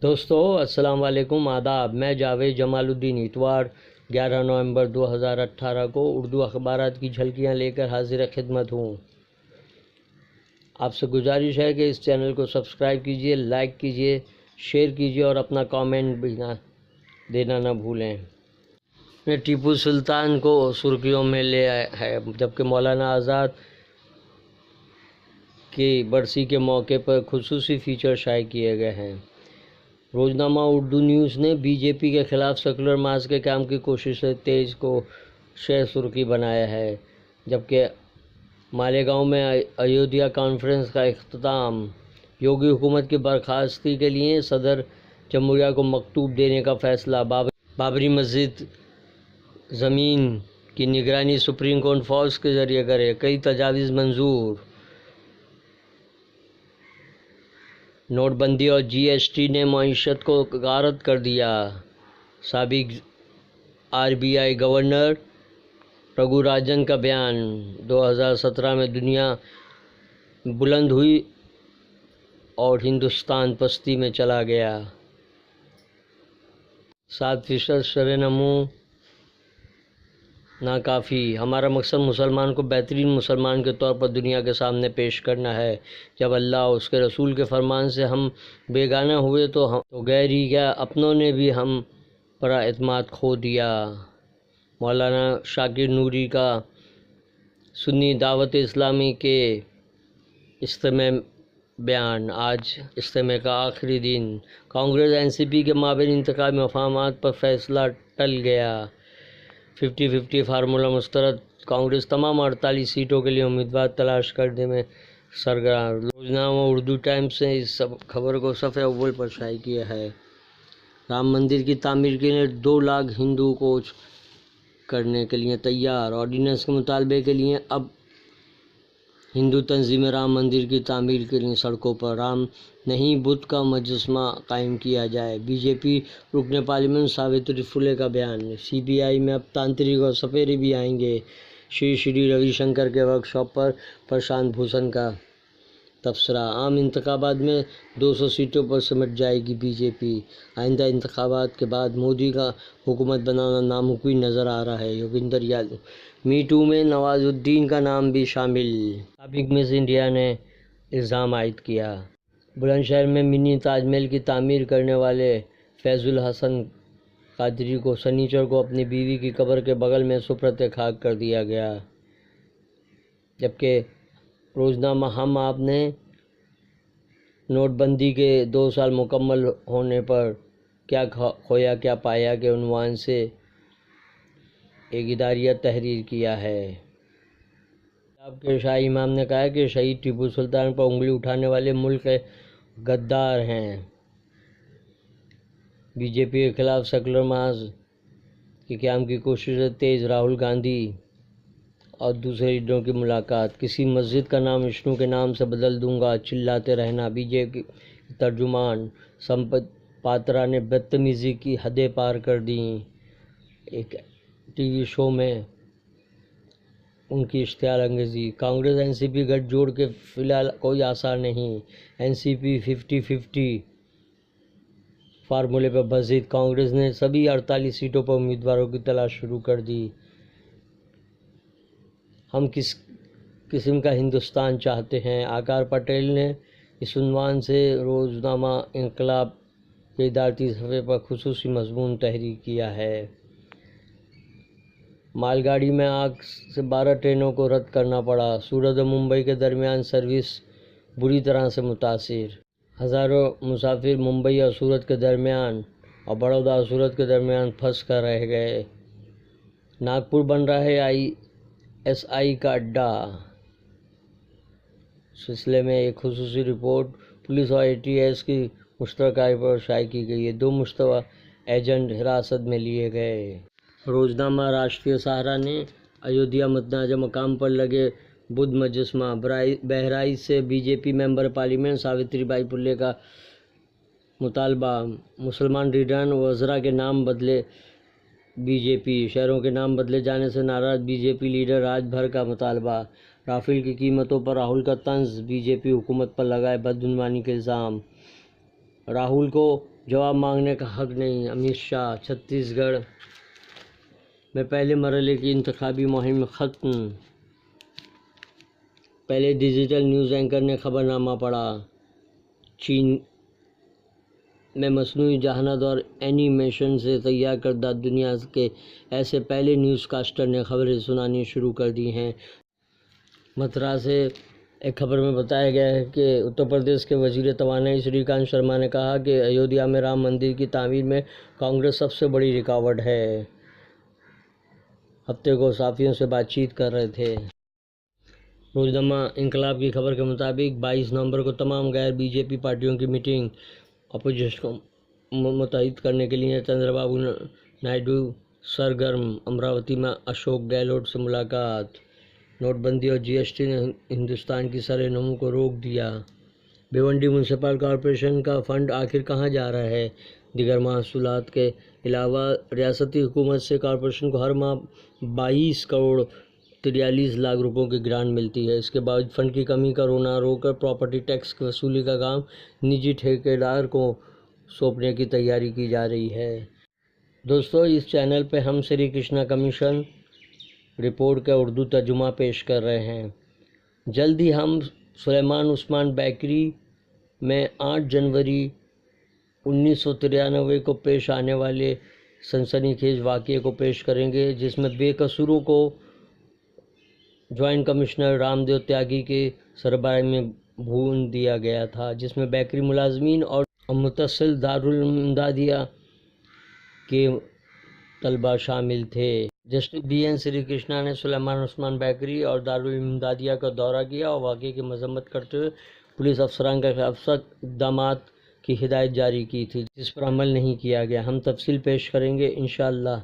دوستو السلام علیکم، آداب۔ میں جاوید جمال الدین اتوار 11 نومبر 2018 کو اردو اخبارات کی جھلکیاں لے کر حاضر خدمت ہوں۔ آپ سے گزارش ہے کہ اس چینل کو سبسکرائب کیجیے، لائک کیجیے، شیئر کیجیے اور اپنا کامنٹ بھی دینا نہ بھولیں۔ نے ٹیپو سلطان کو سرخیوں میں لے آیا ہے، جبکہ مولانا آزاد کی برسی کے موقع پر خصوصی فیچر شائع کیے گئے ہیں۔ روزنامہ اردو نیوز نے بی جے پی کے خلاف سیکولر مارچ کے قیام کی کوششیں تیز کو شہ سرخی بنایا ہے، جبکہ مالیگاؤں میں ایودھیا کانفرنس کا اختتام، یوگی حکومت کی برخاستگی کے لیے صدر جمہوریہ کو مکتوب دینے کا فیصلہ، بابری مسجد زمین کی نگرانی سپریم کورٹ فورس کے ذریعے کرے، کئی تجاویز منظور، نوٹ بندی اور جی ایس ٹی نے معیشت کو غارت کر دیا، سابق R B I governor Raghu Rajan کا بیان، 2017 میں دنیا بلند ہوئی اور ہندوستان پستی میں چلا گیا، 7% شرح نمو ناکافی، ہمارا مقصد مسلمان کو بہترین مسلمان کے طور پر دنیا کے سامنے پیش کرنا ہے۔ جب اللہ اور اس کے رسول کے فرمان سے ہم بیگانہ ہوئے تو غیر ہی کیا، اپنوں نے بھی ہم پر اعتماد کھو دیا۔ مولانا شاکر نوری کا سنی دعوت اسلامی کے اجتماع بیان، آج اجتماع کا آخری دن، کانگریس این سی پی کے مابین انتخابی مفاہمات پر فیصلہ ٹل گیا، 50-50 فارمولہ مسترد، کانگریس تمام 48 سیٹوں کے لیے امیدوار تلاش کرنے میں سرگرم۔ روزنامہ اردو ٹائمز نے اس خبر کو صفحہ اول پر شائع کیا ہے۔ رام مندر کی تعمیر کے لیے 2 لاکھ ہندو کوچ کرنے کے لیے تیار، آرڈیننس کے مطالبے کے لیے اب ہندو تنظیمیں رام مندر کی تعمیر کے لیے سڑکوں پر، رام نہیں بدھ کا مجسمہ قائم کیا جائے، بی جے پی رکن پارلیمنٹ ساوتری پھولے کا بیان، سی بی آئی میں اب تانترک اور سپیرے بھی آئیں گے، شری روی شنکر کے ورکشاپ پر پرشانت بھوشن کا تبصرہ، عام انتخابات میں 200 سیٹوں پر سمٹ جائے گی بی جے پی، آئندہ انتخابات کے بعد مودی کا حکومت بنانا ناممکن نظر آ رہا ہے، یوگیندر یادو، می ٹو میں نواز الدین کا نام بھی شامل، سابق مس انڈیا نے الزام عائد کیا، بلند شہر میں منی تاج محل کی تعمیر کرنے والے فیض الحسن قادری کو سنیچر کو اپنی بیوی کی قبر کے بغل میں سپرد خاک کر دیا گیا، جبکہ روزنامہ ہم آپ نے نوٹ بندی کے 2 سال مکمل ہونے پر کیا کھویا کیا پایا کے عنوان سے ایک اداریہ تحریر کیا ہے۔ پنجاب کے شاہی امام نے کہا کہ شہید ٹیپو سلطان پر انگلی اٹھانے والے ملک کے غدار ہیں، بی جے پی کے خلاف سیکولر مارچ کے قیام کی کوششیں تیز، راہل گاندھی اور دوسرے لیڈروں کی ملاقات، کسی مسجد کا نام وشنو کے نام سے بدل دوں گا، چلاتے رہنا، بی جے پی کے ترجمان سمبت پاترا نے بدتمیزی کی حدیں پار کر دیں، ایک ٹی وی شو میں ان کی اشتعال انگیزی، کانگریس این سی پی گٹھ جوڑ کے فی الحال کوئی آثار نہیں، این سی پی 50-50 فارمولے پر بضد، کانگریس نے سبھی 48 سیٹوں پر امیدواروں کی تلاش شروع کر دی، ہم کس قسم کا ہندوستان چاہتے ہیں، آکار پٹیل نے اس عنوان سے روزنامہ انقلاب کے ادارتی صفحے پر خصوصی مضمون تحریر کیا ہے۔ مال گاڑی میں آگ سے 12 ٹرینوں کو رد کرنا پڑا، سورت اور ممبئی کے درمیان سروس بری طرح سے متاثر، ہزاروں مسافر ممبئی اور سورت کے درمیان اور بڑودہ اور سورت کے درمیان پھنس کر رہ گئے، ناگپور بن رہا ہے آئی ایس آئی کا اڈہ، اس سلسلے میں ایک خصوصی رپورٹ پولیس اور اے ٹی ایس کی مشترکہ رپورٹ شائع کی گئی ہے، 2 مشتبہ ایجنٹ حراست میں لیے گئے۔ روزنامہ راشٹریہ سہارا نے ایودھیا متنازع مقام پر لگے بدھ مجسمہ، بہرائچ سے B J P member parliament Savitri Bai Phule کا مطالبہ، مسلمان لیڈران وزراء کے نام بدلے بی جے پی، شہروں کے نام بدلے جانے سے ناراض بی جے پی لیڈر راج بھر کا مطالبہ، رافیل کی قیمتوں پر راہل کا طنز، بی جے پی حکومت پر لگائے بدعنوانی کے الزام، راہل کو جواب مانگنے کا حق نہیں۔ امت شاہ۔ چھتیس گڑھ میں پہلے مرحلے کی انتخابی مہم ختم، پہلے ڈیجیٹل نیوز اینکر نے خبر نامہ پڑھا۔ چین میں مصنوعی ذہانت اور اینیمیشن سے تیار کردہ دنیا کے ایسے پہلے نیوز کاسٹر نے خبریں سنانی شروع کر دی ہیں۔ متھرا سے ایک خبر میں بتایا گیا ہے کہ اتر پردیش کے وزیر توانائی شری کانت شرما نے کہا کہ ایودھیا میں رام مندر کی تعمیر میں کانگریس سب سے بڑی رکاوٹ ہے۔ ہفتے کو صحافیوں سے بات چیت کر رہے تھے۔ روزنامہ انقلاب کی خبر کے مطابق 22 نومبر کو تمام غیر بی جے پی پارٹیوں کی میٹنگ، اپوزیشن کو متحد کرنے کے لیے چندرا بابو نائیڈو سرگرم۔ امراوتی میں اشوک گہلوٹ سے ملاقات۔ نوٹ بندی اور جی ایس ٹی نے ہندوستان کی سرِ نمو کو روک دیا۔ بھیونڈی میونسپل کارپوریشن کا فنڈ آخر کہاں جا رہا ہے؟ دیگر محصولات کے علاوہ ریاستی حکومت سے کارپوریشن کو ہر ماہ 22 کروڑ 43 لاکھ روپئے کی گرانٹ ملتی ہے۔ اس کے باوجود فنڈ کی کمی کا رونا رو کر پراپرٹی ٹیکس کی وصولی کا کام نجی ٹھیکیدار کو سونپنے کی تیاری کی جا رہی ہے۔ دوستو، اس چینل پہ ہم سری کرشنا کمیشن رپورٹ کا اردو ترجمہ پیش کر رہے ہیں۔ جلد ہی ہم سلیمان عثمان بیکری میں 8 جنوری 1993 کو پیش آنے والے سنسنی خیز واقعے کو پیش کریں گے، جس میں بے قصوروں کو جوائنٹ کمشنر رام دیو تیاگی کے سربراہی میں بھون دیا گیا تھا، جس میں بیکری ملازمین اور متصل دارالامدادیہ کے طلباء شامل تھے۔ جسٹس بی این سری کرشنا نے سلیمان عثمان بیکری اور دارالامدادیہ کا دورہ کیا اور واقعے کی مذمت کرتے ہوئے پولیس افسران کے خلاف سخت اقدامات کی ہدایت جاری کی تھی، جس پر عمل نہیں کیا گیا۔ ہم تفصیل پیش کریں گے انشاءاللہ۔